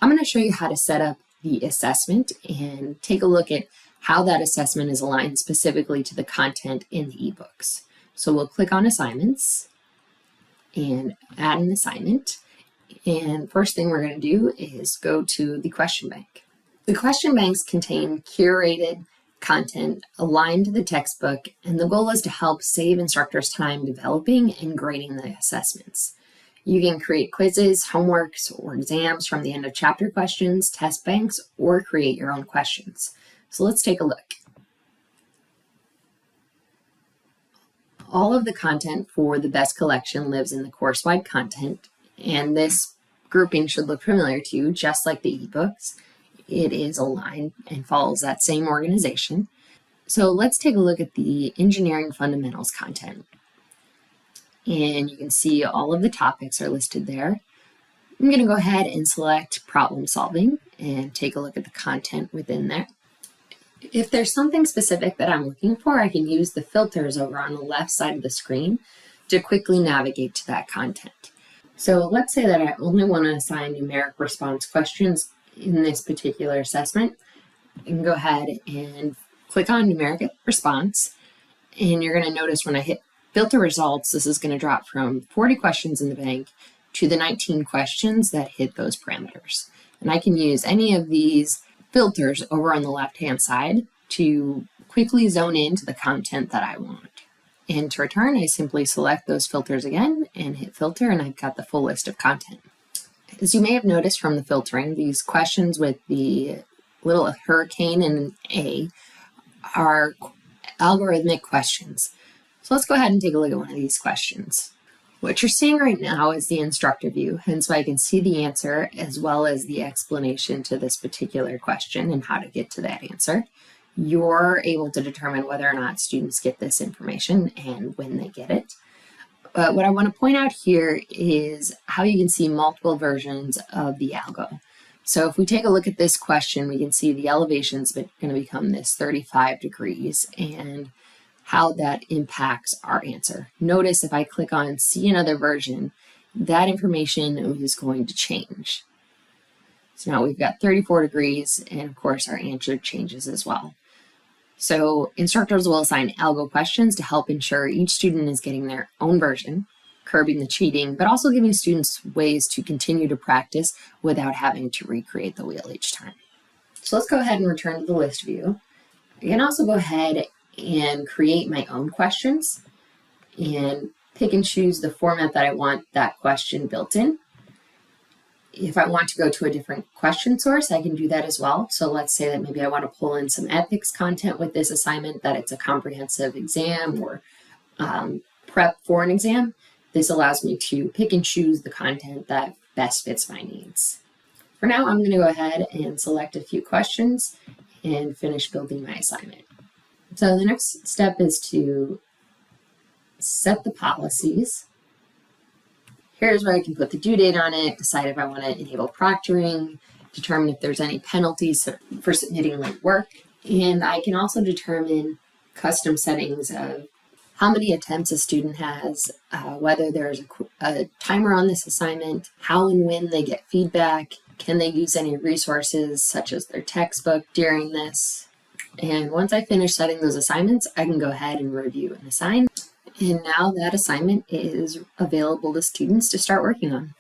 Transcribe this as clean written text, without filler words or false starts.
I'm going to show you how to set up the assessment and take a look at how that assessment is aligned specifically to the content in the ebooks. So we'll click on assignments and add an assignment. And first thing we're going to do is go to the question bank. The question banks contain curated content aligned to the textbook, and the goal is to help save instructors time developing and grading the assessments. You can create quizzes, homeworks, or exams from the end of chapter questions, test banks, or create your own questions. So let's take a look. All of the content for the BEST collection lives in the course-wide content, and this grouping should look familiar to you, just like the ebooks. It is aligned and follows that same organization. So let's take a look at the engineering fundamentals content. And you can see all of the topics are listed there. I'm going to go ahead and select problem solving and take a look at the content within there. If there's something specific that I'm looking for, I can use the filters over on the left side of the screen to quickly navigate to that content. So let's say that I only want to assign numeric response questions in this particular assessment. I can go ahead and click on numeric response, and you're going to notice when I hit filter results, this is going to drop from 40 questions in the bank to the 19 questions that hit those parameters. And I can use any of these filters over on the left-hand side to quickly zone in to the content that I want. And to return, I simply select those filters again and hit filter, and I've got the full list of content. As you may have noticed from the filtering, these questions with the little hurricane and an A are algorithmic questions. So let's go ahead and take a look at one of these questions. What you're seeing right now is the instructor view, and so I can see the answer as well as the explanation to this particular question and how to get to that answer. You're able to determine whether or not students get this information and when they get it. But what I want to point out here is how you can see multiple versions of the algo. So if we take a look at this question, we can see the elevation is going to become this 35 degrees and how that impacts our answer. Notice if I click on see another version, that information is going to change. So now we've got 34 degrees, and of course our answer changes as well. So instructors will assign algo questions to help ensure each student is getting their own version, curbing the cheating, but also giving students ways to continue to practice without having to recreate the wheel each time. So let's go ahead and return to the list view. I can also go ahead and create my own questions and pick and choose the format that I want that question built in. If I want to go to a different question source, I can do that as well. So let's say that maybe I want to pull in some ethics content with this assignment, that it's a comprehensive exam or prep for an exam. This allows me to pick and choose the content that best fits my needs. For now, I'm going to go ahead and select a few questions and finish building my assignment. So the next step is to set the policies. Here's where I can put the due date on it, decide if I want to enable proctoring, determine if there's any penalties for submitting late work, and I can also determine custom settings of how many attempts a student has, whether there's a timer on this assignment, how and when they get feedback, can they use any resources such as their textbook during this. And once I finish setting those assignments, I can go ahead and review and assign. And now that assignment is available to students to start working on.